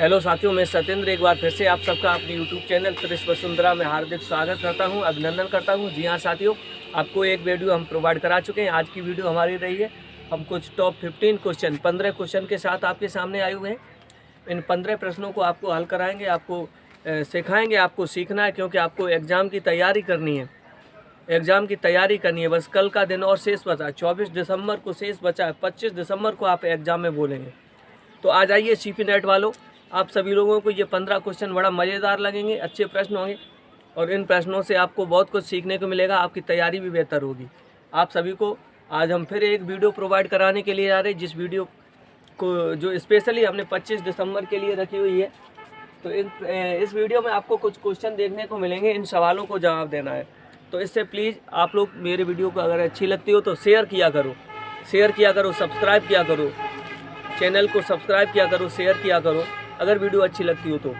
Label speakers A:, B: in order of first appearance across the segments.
A: Hello साथियों, मैं सत्येंद्र एक बार फिर से आप सबका अपने YouTube चैनल त्रिश वसुंधरा में हार्दिक स्वागत करता हूं, अभिनंदन करता हूं। जी हाँ साथियों, आपको एक वीडियो हम प्रोवाइड करा चुके हैं। आज की वीडियो हमारी रही है, हम कुछ टॉप 15 क्वेश्चन 15 क्वेश्चन के साथ आपके सामने आए हुए हैं। इन 15 प्रश्नों को आपको हल कराएंगे, आपको सिखाएँगे, आपको सीखना है, क्योंकि आपको एग्ज़ाम की तैयारी करनी है। एग्ज़ाम की तैयारी करनी है, बस कल का दिन और शेष बचा है। 24 दिसंबर को शेष बचा है, 25 दिसंबर को आप एग्ज़ाम में बोलेंगे। तो आ जाइए CP नेट वालों, आप सभी लोगों को ये 15 क्वेश्चन बड़ा मज़ेदार लगेंगे, अच्छे प्रश्न होंगे और इन प्रश्नों से आपको बहुत कुछ सीखने को मिलेगा, आपकी तैयारी भी बेहतर होगी। आप सभी को आज हम फिर एक वीडियो प्रोवाइड कराने के लिए आ रहे हैं, जिस वीडियो को जो स्पेशली हमने 25 दिसंबर के लिए रखी हुई है। तो इस वीडियो में आपको कुछ क्वेश्चन देखने को मिलेंगे, इन सवालों को जवाब देना है। तो इससे प्लीज़ आप लोग मेरे वीडियो को अगर अच्छी लगती हो तो शेयर किया करो, सब्सक्राइब किया करो, चैनल को सब्सक्राइब किया करो, शेयर किया करो अगर वीडियो अच्छी लगती हो तो।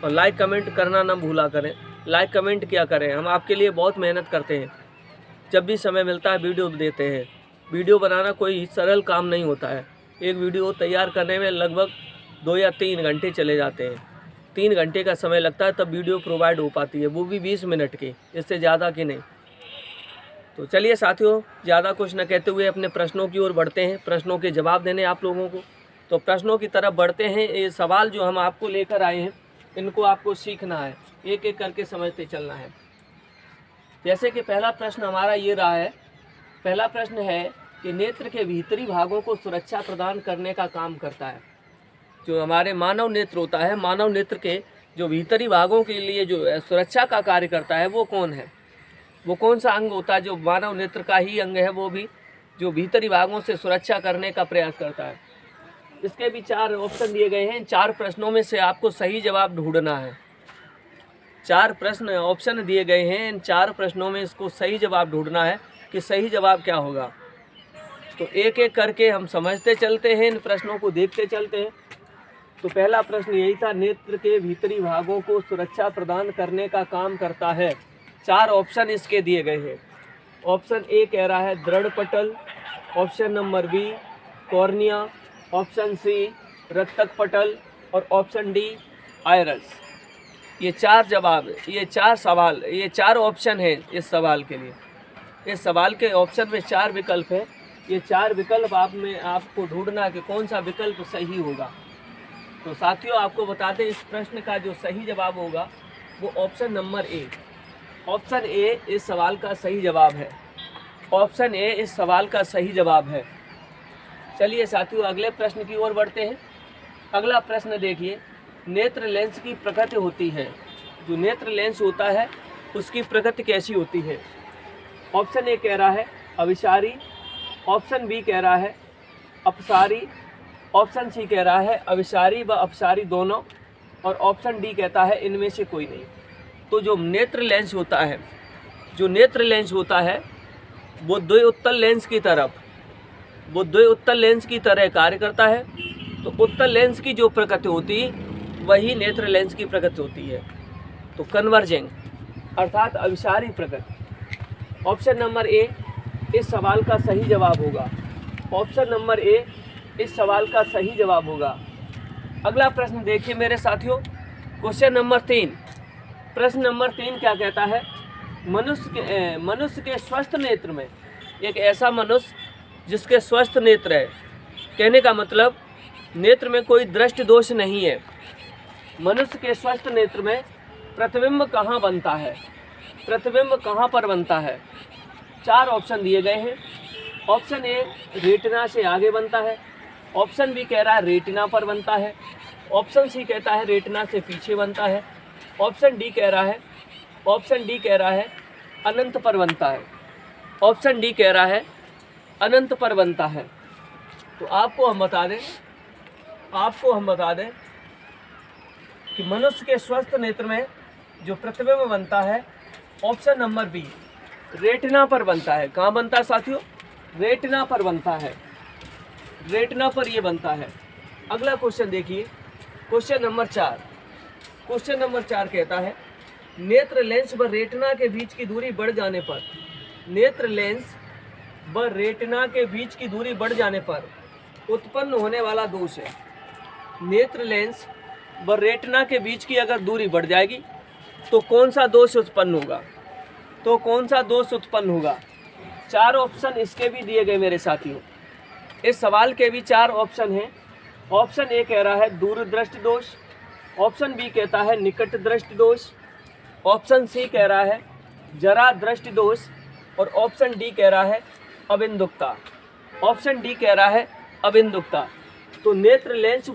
A: और लाइक कमेंट करना ना भूला करें, लाइक कमेंट किया करें। हम आपके लिए बहुत मेहनत करते हैं, जब भी समय मिलता है वीडियो देते हैं। वीडियो बनाना कोई सरल काम नहीं होता है। एक वीडियो तैयार करने में लगभग 2 या 3 घंटे चले जाते हैं। 3 घंटे का समय लगता है तब वीडियो प्रोवाइड हो पाती है, वो भी 20 मिनट की, इससे ज़्यादा की नहीं। तो चलिए साथियों, ज़्यादा कुछ न कहते हुए अपने प्रश्नों की ओर बढ़ते हैं, प्रश्नों के जवाब देने आप लोगों को। तो प्रश्नों की तरफ बढ़ते हैं। ये सवाल जो हम आपको लेकर आए हैं, इनको आपको सीखना है, एक एक करके समझते चलना है। जैसे कि पहला प्रश्न हमारा ये रहा है, पहला प्रश्न है कि नेत्र के भीतरी भागों को सुरक्षा प्रदान करने का काम करता है। जो हमारे मानव नेत्र होता है, मानव नेत्र के जो भीतरी भागों के लिए जो सुरक्षा का कार्य करता है, वो कौन है? वो कौन सा अंग होता है जो मानव नेत्र का ही अंग है, वो भी जो भीतरी भागों से सुरक्षा करने का प्रयास करता है? इसके भी 4 ऑप्शन दिए गए हैं। 4 प्रश्नों में से आपको सही जवाब ढूंढना है। 4 प्रश्न ऑप्शन दिए गए हैं, इन 4 प्रश्नों में इसको सही जवाब ढूंढना है कि सही जवाब क्या होगा। तो एक एक करके हम समझते चलते हैं, इन प्रश्नों को देखते चलते हैं। तो पहला प्रश्न यही था, नेत्र के भीतरी भागों को सुरक्षा प्रदान करने का काम करता है। 4 ऑप्शन इसके दिए गए हैं। ऑप्शन ए कह रहा है दृढ़ पटल, option number B cornea, option C रक्तक पटल और ऑप्शन डी आइरस। ये 4 जवाब, ये 4 सवाल, ये 4 ऑप्शन हैं इस सवाल के लिए। इस सवाल के ऑप्शन में 4 विकल्प है। ये 4 विकल्प आपको ढूंढना है कि कौन सा विकल्प सही होगा। तो साथियों, आपको बता दें, इस प्रश्न का जो सही जवाब होगा वो option number A. Option A इस सवाल का सही जवाब है। ऑप्शन ए इस सवाल का सही जवाब है। चलिए साथियों, अगले प्रश्न की ओर बढ़ते हैं। अगला प्रश्न देखिए, नेत्र लेंस की प्रकृति होती है। जो नेत्र लेंस होता है उसकी प्रकृति कैसी होती है? ऑप्शन ए कह रहा है अभिसारी, ऑप्शन बी कह रहा है अपसारी, ऑप्शन सी कह रहा है अभिसारी व अपसारी दोनों, और ऑप्शन डी कहता है इनमें से कोई नहीं। तो जो नेत्र लेंस होता है, जो नेत्र लेंस होता है वो द्विउत्तल लेंस की तरह कार्य करता है। तो उत्तल लेंस की जो प्रकृति होती है वही नेत्र लेंस की प्रकृति होती है। तो कन्वर्जिंग अर्थात अभिसारी प्रकृति। ऑप्शन नंबर ए इस सवाल का सही जवाब होगा। ऑप्शन नंबर ए इस सवाल का सही जवाब होगा। अगला प्रश्न देखिए मेरे साथियों, क्वेश्चन नंबर 3। प्रश्न नंबर 3 क्या कहता है? मनुष्य के स्वस्थ नेत्र में, एक ऐसा मनुष्य जिसके स्वस्थ नेत्र है, कहने का मतलब नेत्र में कोई दृष्टि दोष नहीं है। मनुष्य के स्वस्थ नेत्र में प्रतिबिंब कहाँ बनता है? प्रतिबिंब कहाँ पर बनता है? 4 ऑप्शन दिए गए हैं। ऑप्शन ए रेटिना से आगे बनता है, ऑप्शन बी कह रहा है रेटिना पर बनता है, ऑप्शन सी कहता है रेटिना से पीछे बनता है, ऑप्शन डी कह रहा है अनंत पर बनता है। ऑप्शन डी कह रहा है अनंत पर बनता है। तो आपको हम बता दें कि मनुष्य के स्वस्थ नेत्र में जो प्रतिबिंब बनता है, ऑप्शन नंबर बी रेटिना पर बनता है। कहाँ बनता है साथियों? रेटिना पर बनता है, रेटिना पर ये बनता है। अगला क्वेश्चन देखिए, क्वेश्चन नंबर 4। क्वेश्चन नंबर 4 कहता है नेत्र लेंस व रेटिना के बीच की दूरी बढ़ जाने पर, नेत्र लेंस व रेटिना के बीच की दूरी बढ़ जाने पर उत्पन्न होने वाला दोष है। नेत्र लेंस व रेटिना के बीच की अगर दूरी बढ़ जाएगी तो कौन सा दोष उत्पन्न होगा? तो कौन सा दोष उत्पन्न होगा? 4 ऑप्शन इसके भी दिए गए मेरे साथियों। इस सवाल के भी 4 ऑप्शन हैं। ऑप्शन ए कह रहा है दूरदृष्टि दोष, ऑप्शन बी कहता है निकट दृष्टि दोष, ऑप्शन सी कह रहा है जरा दृष्टि दोष और ऑप्शन डी कह रहा है अबिंदुकता। ऑप्शन डी कह रहा है अबिंदुकता। तो नेत्र लेंस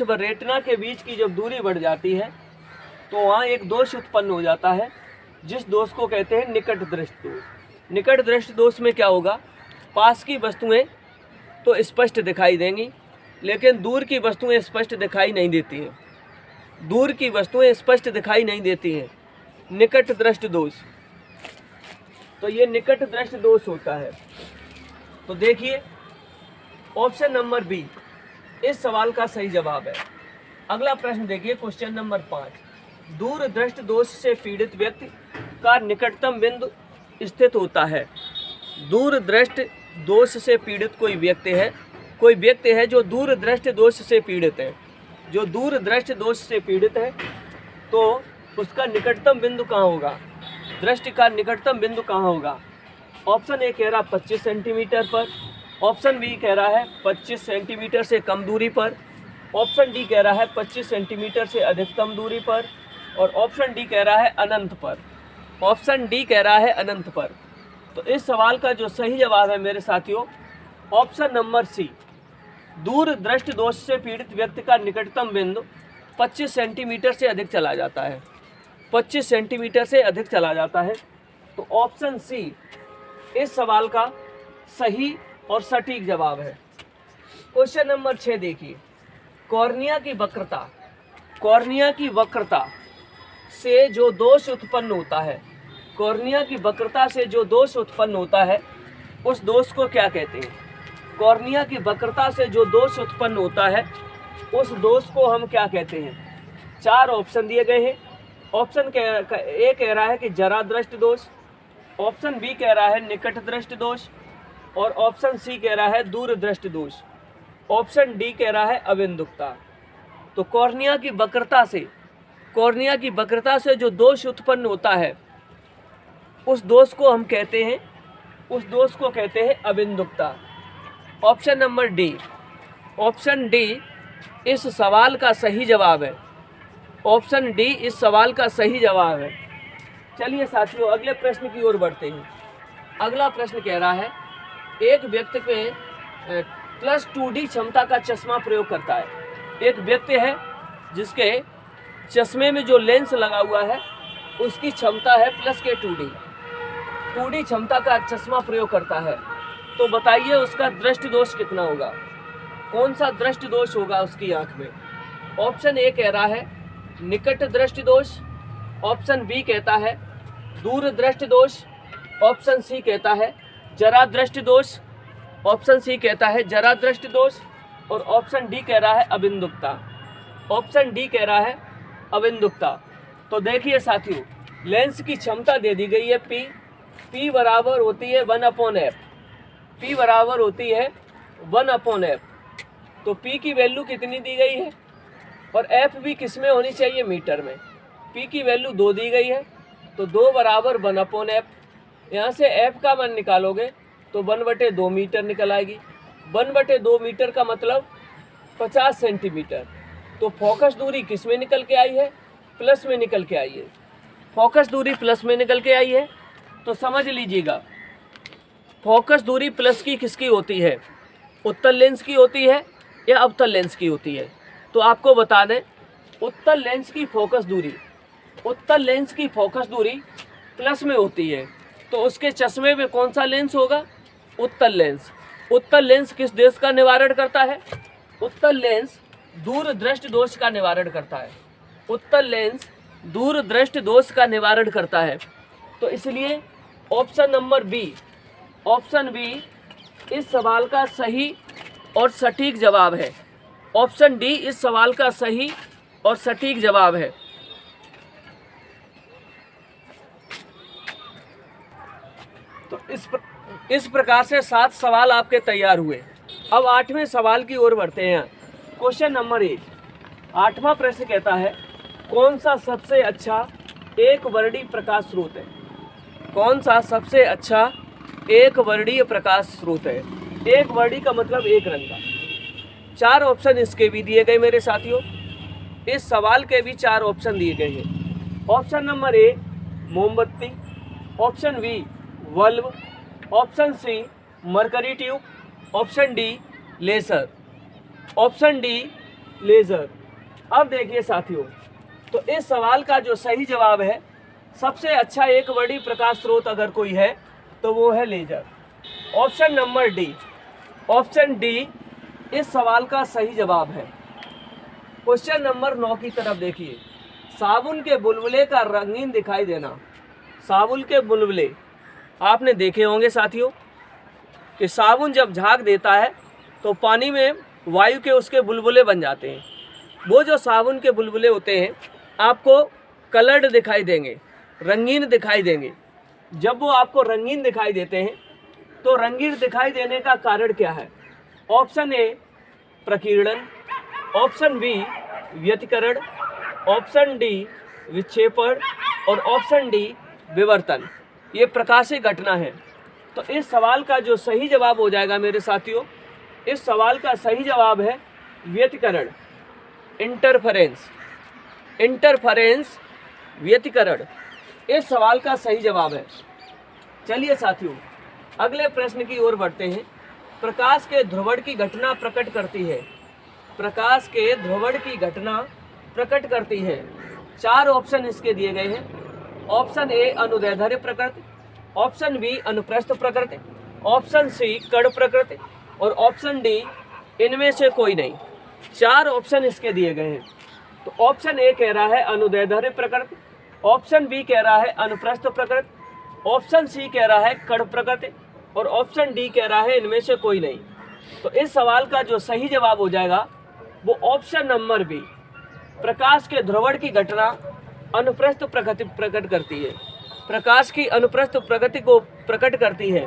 A: व रेटिना के बीच की जब दूरी बढ़ जाती है तो वहाँ एक दोष उत्पन्न हो जाता है, जिस दोष को कहते हैं निकट दृष्टि दोष। निकट दृष्टि दोष में क्या होगा? पास की वस्तुएं तो स्पष्ट दिखाई देंगी, लेकिन दूर की वस्तुएं स्पष्ट दिखाई नहीं देती हैं। दूर की वस्तुएं स्पष्ट दिखाई नहीं देती हैं। निकट दृष्टि दोष, तो ये निकट दृष्टि दोष होता है। तो देखिए ऑप्शन नंबर बी इस सवाल का सही जवाब है। अगला प्रश्न देखिए, क्वेश्चन नंबर 5। दूर दृष्टि दोष से पीड़ित व्यक्ति का निकटतम बिंदु स्थित होता है। दूर दृष्टि दोष से पीड़ित कोई व्यक्ति है जो दूर दृष्टि दोष से पीड़ित है। जो दूर दृष्टि दोष से पीड़ित है तो उसका निकटतम बिंदु कहाँ होगा? दृष्टि का निकटतम बिंदु कहाँ होगा? ऑप्शन ए कह रहा 25 सेंटीमीटर पर, ऑप्शन बी कह रहा है 25 सेंटीमीटर से कम दूरी पर, ऑप्शन डी कह रहा है 25 सेंटीमीटर से अधिकतम दूरी पर और ऑप्शन डी कह रहा है अनंत पर। ऑप्शन डी कह रहा है अनंत पर। तो इस सवाल का जो सही जवाब है मेरे साथियों ऑप्शन नंबर सी, दूर दृष्टि दोष से पीड़ित व्यक्ति का निकटतम बिंदु 25 सेंटीमीटर से अधिक चला जाता है। 25 सेंटीमीटर से अधिक चला जाता है। तो ऑप्शन सी इस सवाल का सही और सटीक जवाब है। क्वेश्चन नंबर 6 देखिए, कॉर्निया की वक्रता से जो दोष उत्पन्न होता है, कॉर्निया की वक्रता से जो दोष उत्पन्न होता है उस दोष को क्या कहते हैं? कॉर्निया की वक्रता से जो दोष उत्पन्न होता है उस दोष को हम क्या कहते हैं? 4 ऑप्शन दिए गए हैं। ऑप्शन ए कह रहा है कि जरा दृष्टि दोष, ऑप्शन बी कह रहा है निकट दृष्टि दोष और ऑप्शन सी कह रहा है दूर दृष्टि दोष, ऑप्शन डी कह रहा है अबिंदुकता। तो कॉर्निया की वक्रता से जो दोष उत्पन्न होता है उस दोष को हम कहते हैं अबिंदुकता। Option number D, option D इस सवाल का सही जवाब है। ऑप्शन डी इस सवाल का सही जवाब है। चलिए साथियों अगले प्रश्न की ओर बढ़ते हैं। अगला प्रश्न कह रहा है एक व्यक्ति में +2D क्षमता का चश्मा प्रयोग करता है। एक व्यक्ति है जिसके चश्मे में जो लेंस लगा हुआ है उसकी क्षमता है +2D क्षमता का चश्मा प्रयोग करता है। तो बताइए उसका दृष्टि दोष कितना होगा? कौन सा दृष्टि दोष होगा उसकी आंख में? ऑप्शन ए कह रहा है निकट दृष्टि दोष, ऑप्शन बी कहता है दूर दृष्टि दोष, ऑप्शन सी कहता है जरा दृष्टि दोष, ऑप्शन सी कहता है जरा दृष्टि दोष और ऑप्शन डी कह रहा है अबिंदुकता। ऑप्शन डी कह रहा है अबिंदुकता। तो देखिए साथियों लेंस की क्षमता दे दी गई है P बराबर होती है 1/f। P बराबर होती है 1/f। तो P की वैल्यू कितनी दी गई है और F भी किस में होनी चाहिए? मीटर में। P की वैल्यू 2 दी गई है तो 2 बराबर 1/f। यहाँ से F का मान निकालोगे तो 1/2 मीटर निकल आएगी। 1/2 मीटर का मतलब 50 सेंटीमीटर। तो फोकस दूरी किस में निकल के आई है? प्लस में निकल के आई है। फोकस दूरी प्लस में निकल के आई है। तो समझ लीजिएगा फोकस दूरी प्लस की किसकी होती है? उत्तल लेंस की होती है या अवतल लेंस की होती है? तो आपको बता दें उत्तल लेंस की फोकस दूरी प्लस में होती है। तो उसके चश्मे में कौन सा लेंस होगा? उत्तल लेंस। उत्तल लेंस किस देश का निवारण करता है? उत्तल लेंस दूर दृष्टि दोष का निवारण करता है। उत्तल लेंस दूर दृष्टि दोष का निवारण करता है। तो इसलिए option number B, option B इस सवाल का सही और सटीक जवाब है। ऑप्शन डी इस सवाल का सही और सटीक जवाब है। तो इस प्रकार से 7 सवाल आपके तैयार हुए। अब 8वें सवाल की ओर बढ़ते हैं। क्वेश्चन नंबर 1, 8वां प्रश्न कहता है कौन सा सबसे अच्छा एक वर्णीय प्रकाश स्रोत है? कौन सा सबसे अच्छा एक वर्णीय प्रकाश स्रोत है? एक वर्णीय का मतलब एक रंग का। 4 ऑप्शन इसके भी दिए गए मेरे साथियों। इस सवाल के भी 4 ऑप्शन दिए गए हैं। ऑप्शन नंबर ए मोमबत्ती, option B bulb, option C mercury tube, option D laser, option D laser. अब देखिए साथियों, तो इस सवाल का जो सही जवाब है, सबसे अच्छा एक वर्णीय प्रकाश स्रोत अगर कोई है तो वो है laser. Option number D, option D इस सवाल का सही जवाब है। क्वेश्चन नंबर 9 की तरफ देखिए। साबुन के बुलबुले का रंगीन दिखाई देना। साबुन के बुलबुले आपने देखे होंगे साथियों कि साबुन जब झाग देता है तो पानी में वायु के उसके बुलबुले बन जाते हैं। वो जो साबुन के बुलबुले होते हैं आपको कलर्ड दिखाई देंगे, रंगीन दिखाई देंगे। जब वो आपको रंगीन दिखाई देते हैं तो रंगीन दिखाई देने का कारण क्या है? ऑप्शन ए प्रकीर्णन, ऑप्शन बी व्यतिकरण, ऑप्शन डी विक्षेपण और ऑप्शन डी विवर्तन। ये प्रकाशीय घटना है। तो इस सवाल का जो सही जवाब हो जाएगा मेरे साथियों, इस सवाल का सही जवाब है व्यतिकरण, इंटरफेरेंस। इंटरफेरेंस, व्यतिकरण इस सवाल का सही जवाब है। चलिए साथियों, अगले प्रश्न की ओर बढ़ते हैं। प्रकाश के ध्रुवण की घटना प्रकट करती है। प्रकाश के ध्रुवण की घटना प्रकट करती है। 4 ऑप्शन इसके दिए गए हैं। ऑप्शन ए अनुदैर्ध्य प्रकृति, ऑप्शन बी अनुप्रस्थ प्रकृति, ऑप्शन सी कण प्रकृति और ऑप्शन डी इनमें से कोई नहीं। 4 ऑप्शन इसके दिए गए हैं। तो ऑप्शन ए कह रहा है अनुदैर्ध्य प्रकृति, ऑप्शन बी कह रहा है अनुप्रस्थ प्रकृति, ऑप्शन सी कह रहा है कण प्रकृति और ऑप्शन डी कह रहा है इनमें से कोई नहीं। तो इस सवाल का जो सही जवाब हो जाएगा वो ऑप्शन नंबर बी, प्रकाश के ध्रुवण की घटना अनुप्रस्थ प्रकृति प्रकट करती है। प्रकाश की अनुप्रस्थ प्रकृति को प्रकट करती है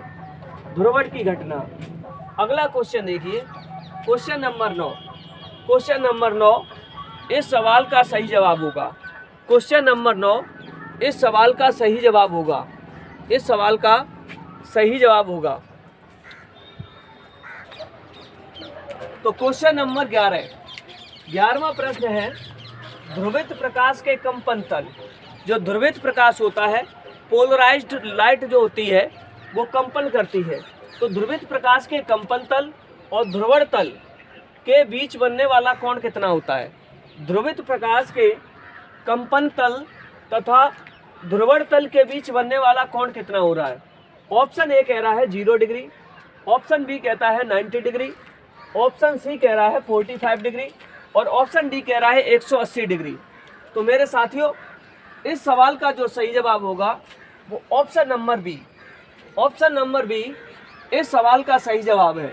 A: ध्रुवण की घटना। अगला क्वेश्चन देखिए, क्वेश्चन नंबर 9। क्वेश्चन नंबर 9 इस सवाल का सही जवाब होगा। क्वेश्चन नंबर 9 इस सवाल का सही जवाब होगा। इस सवाल का सही जवाब होगा। तो क्वेश्चन नंबर 11वां प्रश्न है ध्रुवित प्रकाश के कंपन तल। जो ध्रुवित प्रकाश होता है, पोलराइज्ड लाइट जो होती है वो कंपन करती है। तो ध्रुवित प्रकाश के कंपन तल और ध्रुवण तल के बीच बनने वाला कोण कितना होता है? ध्रुवित प्रकाश के कंपन तल तथा ध्रुवण तल के बीच बनने वाला कोण कितना हो रहा है? ऑप्शन ए कह रहा है 0 डिग्री, ऑप्शन बी कहता है 90 डिग्री, ऑप्शन सी कह रहा है 45 डिग्री और ऑप्शन डी कह रहा है 180 डिग्री। तो मेरे साथियों, इस सवाल का जो सही जवाब होगा वो option number B. Option number B इस सवाल का सही जवाब है।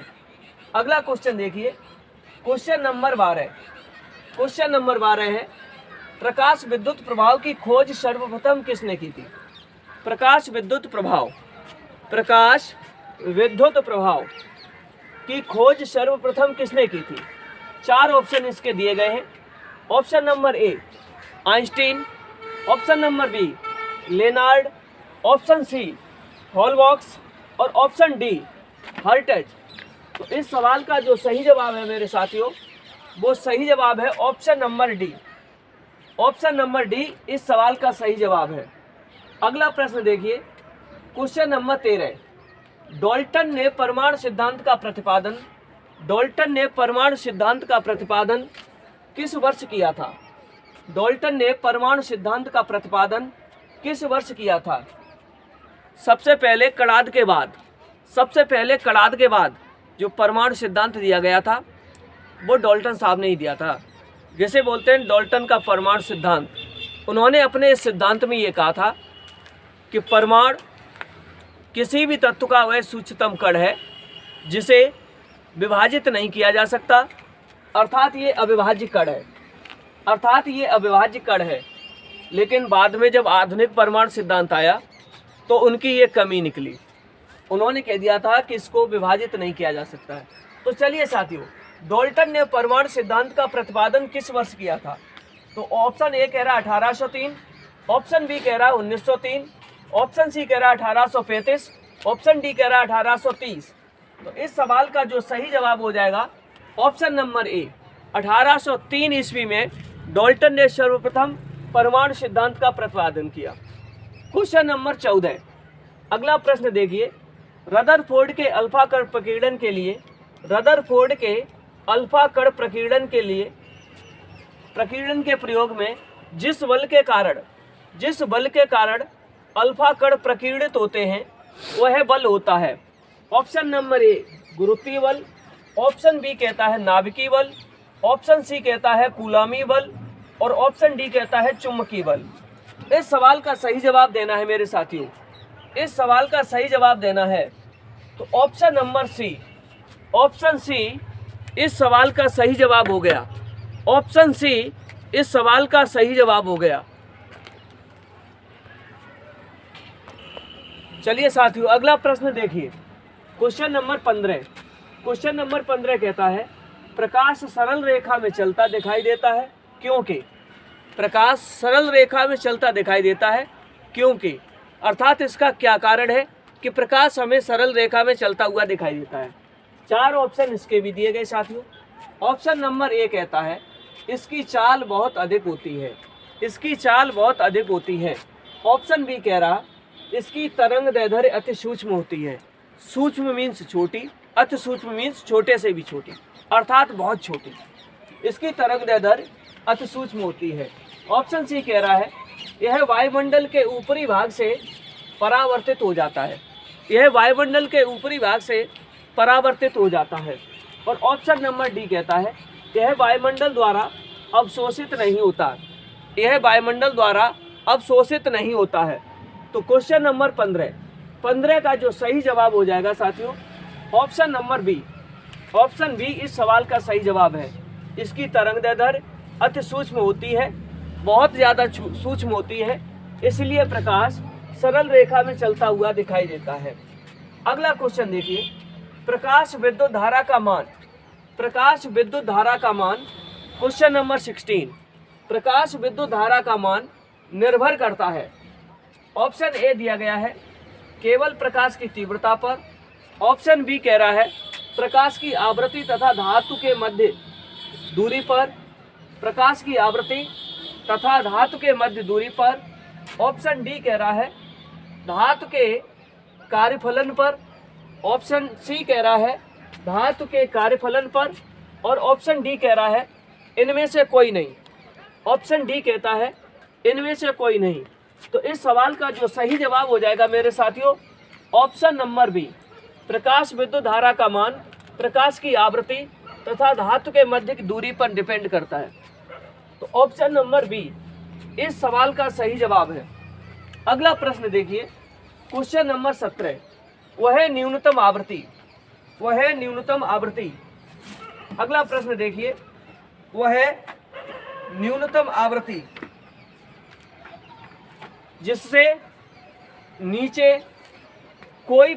A: अगला क्वेश्चन देखिए, क्वेश्चन नंबर 12। क्वेश्चन नंबर 12 है प्रकाश विद्युत प्रभाव की खोज सर्वप्रथम किसने की थी? प्रकाश विद्युत प्रभाव, प्रकाश विद्युत प्रभाव की खोज सर्वप्रथम किसने की थी? 4 ऑप्शन इसके दिए गए हैं। Option number A Einstein, option number B Lenard, option C Hallwachs और ऑप्शन डी हर्ट्ज। तो इस सवाल का जो सही जवाब है मेरे साथियों, वो सही जवाब है option number D. Option number D इस सवाल का सही जवाब है। अगला प्रश्न देखिए, क्वेश्चन नंबर 13। डाल्टन ने परमाणु सिद्धांत का प्रतिपादन, डाल्टन ने परमाणु सिद्धांत का प्रतिपादन किस वर्ष किया था? डाल्टन ने परमाणु सिद्धांत का प्रतिपादन किस वर्ष किया था? सबसे पहले कणाद के बाद, सबसे पहले कणाद के बाद जो परमाणु सिद्धांत दिया गया था वो डाल्टन साहब ने ही दिया था। जैसे बोलते हैं डाल्टन का परमाणु सिद्धांत। उन्होंने अपने इस सिद्धांत में ये कहा था कि परमाणु किसी भी तत्व का वह सूक्ष्मतम कण है जिसे विभाजित नहीं किया जा सकता, अर्थात ये अविभाज्य कण है, अर्थात ये अविभाज्य कण है। लेकिन बाद में जब आधुनिक परमाणु सिद्धांत आया तो उनकी ये कमी निकली। उन्होंने कह दिया था कि इसको विभाजित नहीं किया जा सकता है। तो चलिए साथियों, डाल्टन ने परमाणु सिद्धांत का प्रतिपादन किस वर्ष किया था? तो ऑप्शन ए कह रहा 1803, ऑप्शन बी कह रहा 1903, ऑप्शन सी कह रहा 1835, ऑप्शन डी कह रहा 1830। तो इस सवाल का जो सही जवाब हो जाएगा ऑप्शन नंबर ए, 1803 ईस्वी में डाल्टन ने सर्वप्रथम परमाणु सिद्धांत का प्रतिपादन किया। क्वेश्चन नंबर 14, अगला प्रश्न देखिए। रदरफोर्ड के अल्फा कण प्रकीर्णन के लिए प्रकीर्णन के प्रयोग में जिस बल के कारण अल्फा कण प्रकीर्णित होते हैं वह बल होता है। ऑप्शन नंबर ए गुरुत्वीय बल, ऑप्शन बी कहता है नाभिकीय बल, ऑप्शन सी कहता है कूलामी बल और ऑप्शन डी कहता है चुंबकीय बल। इस सवाल का सही जवाब देना है मेरे साथियों, इस सवाल का सही जवाब देना है तो option number C, option C इस सवाल का सही जवाब हो गया। ऑप्शन सी इस सवाल का सही जवाब हो गया। चलिए साथियों अगला प्रश्न देखिए। क्वेश्चन नंबर 15 कहता है प्रकाश सरल रेखा में चलता दिखाई देता है क्योंकि? प्रकाश सरल रेखा में चलता दिखाई देता है क्योंकि, अर्थात इसका क्या कारण है कि प्रकाश हमें सरल रेखा में चलता हुआ दिखाई देता है? 4 ऑप्शन इसके भी दिए गए साथियों। ऑप्शन नंबर ए कहता है इसकी चाल बहुत अधिक होती है, इसकी चाल बहुत अधिक होती है। ऑप्शन बी कह रहा इसकी तरंग दैर्ध्य अति सूक्ष्म होती है। सूक्ष्म मीन्स छोटी, अति सूक्ष्म मीन्स छोटे से भी छोटी, अर्थात बहुत छोटी। इसकी तरंग दैर्ध्य अति सूक्ष्म होती है। ऑप्शन सी कह रहा है यह वायुमंडल के ऊपरी भाग से परावर्तित हो जाता है, यह वायुमंडल के ऊपरी भाग से परावर्तित हो जाता है। और ऑप्शन नंबर डी कहता है यह वायुमंडल द्वारा अवशोषित नहीं होता, यह वायुमंडल द्वारा अवशोषित नहीं होता है। तो क्वेश्चन नंबर 15 का जो सही जवाब हो जाएगा साथियों option number B, option B इस सवाल का सही जवाब है। इसकी तरंग दैर्ध्य अति सूक्ष्म होती है, बहुत ज़्यादा सूक्ष्म होती है, इसलिए प्रकाश सरल रेखा में चलता हुआ दिखाई देता है। अगला क्वेश्चन देखिए। प्रकाश विद्युत धारा का मान, क्वेश्चन नंबर 16, प्रकाश विद्युत धारा का मान निर्भर करता है। ऑप्शन ए दिया गया है केवल प्रकाश की तीव्रता पर, ऑप्शन बी कह रहा है प्रकाश की आवृत्ति तथा धातु के मध्य दूरी पर, प्रकाश की आवृत्ति तथा धातु के मध्य दूरी पर, ऑप्शन डी कह रहा है धातु के कार्यफलन पर, ऑप्शन सी कह रहा है धातु के कार्यफलन पर और ऑप्शन डी कह रहा है इनमें से कोई नहीं। ऑप्शन डी कहता है इनमें से कोई नहीं। तो इस सवाल का जो सही जवाब हो जाएगा मेरे साथियों ऑप्शन नंबर बी, प्रकाश विद्युत धारा का मान प्रकाश की आवृत्ति तथा धातु के मध्य की दूरी पर डिपेंड करता है। तो ऑप्शन नंबर बी इस सवाल का सही जवाब है। अगला प्रश्न देखिए। क्वेश्चन नंबर 17, वह न्यूनतम आवृत्ति। अगला प्रश्न देखिए। वह न्यूनतम आवृत्ति जिससे नीचे कोई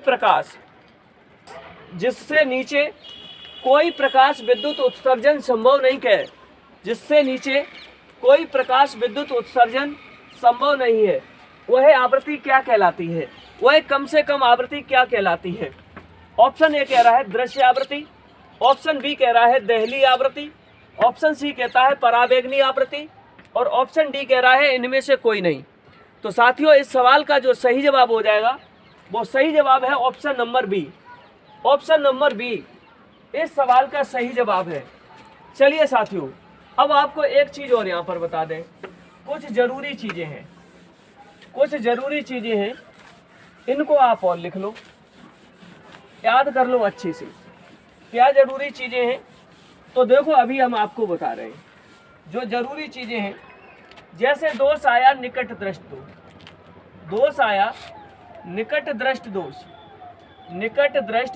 A: प्रकाश विद्युत उत्सर्जन संभव नहीं है, जिससे नीचे कोई प्रकाश विद्युत उत्सर्जन संभव नहीं है, वह आवृत्ति क्या कहलाती है? वह कम से कम आवृत्ति क्या कहलाती है? ऑप्शन ए कह रहा है दृश्य आवृत्ति, ऑप्शन बी कह रहा है देहली आवृत्ति, ऑप्शन सी कहता है पराबैंगनी आवृत्ति और ऑप्शन डी कह रहा है इनमें से कोई नहीं। तो साथियों इस सवाल का जो सही जवाब हो जाएगा वो सही जवाब है option number B. Option number B इस सवाल का सही जवाब है। चलिए साथियों अब आपको एक चीज़ और यहाँ पर बता दें। कुछ ज़रूरी चीज़ें हैं, इनको आप और लिख लो, याद कर लो अच्छे से। क्या ज़रूरी चीज़ें हैं? तो देखो अभी हम आपको बता रहे हैं जो ज़रूरी चीज़ें हैं। जैसे दोष आया निकट दृष्ट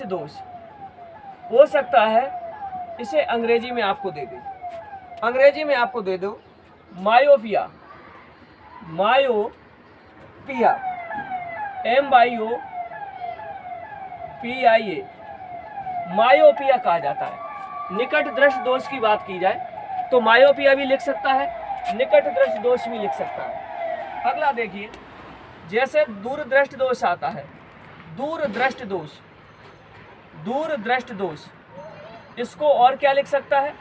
A: दोष, हो सकता है इसे अंग्रेजी में आपको दे दो मायोपिया, MYOPIA, मायोपिया कहा जाता है। निकट दृष्टि दोष की बात की जाए तो मायोपिया भी लिख सकता है, निकट दृष्टि दोष भी लिख सकता है। अगला देखिए, जैसे दूरदृष्टि दोष आता है, दूरदृष्टि दोष, दूरदृष्टि दोष, इसको और क्या लिख सकता है?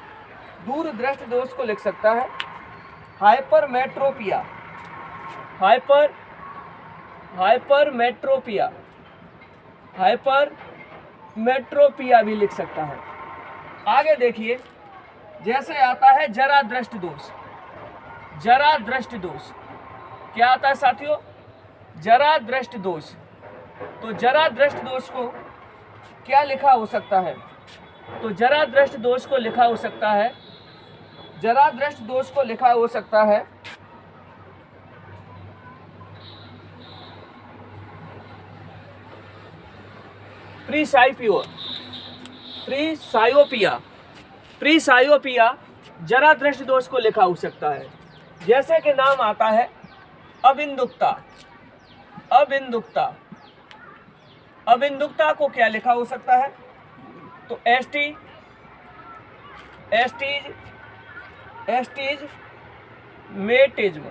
A: दूरदृष्टि दोष को लिख सकता है हाइपरमेट्रोपिया, हाइपरमेट्रोपिया, हाइपरमेट्रोपिया भी लिख सकता है। आगे देखिए, जैसे आता है जरा दृष्टि दोष, जरा दृष्टि दोष क्या आता है साथियों? जरा दृष्टि दोष। तो जरा दृष्टि दोष को क्या लिखा हो सकता है? तो जरा दृष्टि दोष को लिखा हो सकता है, जरा दृष्टि दोष को लिखा हो सकता है प्रीसाइपियोर, प्रीसायोपिया, प्रीसायोपिया जरा दृष्टि दोष को लिखा हो सकता है। जैसे कि नाम आता है अबिंदुकता, अबिंदुकता, अबिंदुकता को क्या लिखा हो सकता है? तो एस्टीज, एस्टीज, एस्टीज मेटिज्म,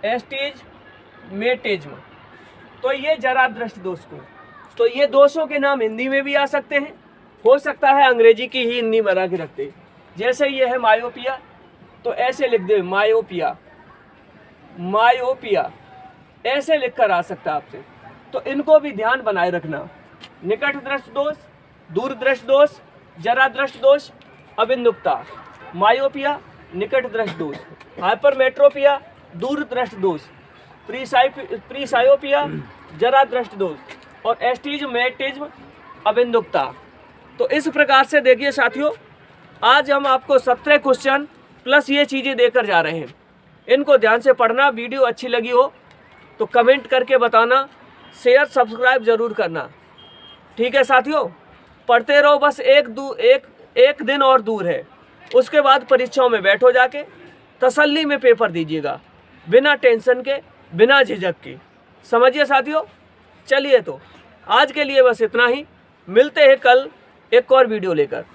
A: एस्टीज मेटिज्म। तो ये जरा दृष्टि दोष को, तो ये दोषों के नाम हिंदी में भी आ सकते हैं, हो सकता है अंग्रेजी की ही हिंदी बना के रखते। जैसे ये है मायोपिया, तो ऐसे लिख दे मायोपिया, मायोपिया ऐसे लिखकर आ सकता है आपसे। तो इनको भी ध्यान बनाए रखना। निकट दृष्टि दोष, दूर दृष्टि दोष, जरा दृष्टि दोष, अबिंदुकता, मायोपिया, निकट दृष्टि दोष, हाइपरमेट्रोपिया, दूर दृष्टि दोष, प्रीसायोपिया, जरा दृष्टि दोष और एस्टिजमेटिज्म, अबिंदुकता। तो इस प्रकार से देखिए साथियों, आज हम आपको 17 क्वेश्चन प्लस ये चीज़ें देकर जा रहे हैं। इनको ध्यान से पढ़ना। वीडियो अच्छी लगी हो तो कमेंट करके बताना, शेयर सब्सक्राइब ज़रूर करना। ठीक है साथियों, पढ़ते रहो। बस एक दिन और दूर है, उसके बाद परीक्षाओं में बैठो जाके, तसल्ली में पेपर दीजिएगा, बिना टेंशन के, बिना झिझक के। समझिए साथियों। चलिए तो आज के लिए बस इतना ही, मिलते हैं कल एक और वीडियो लेकर।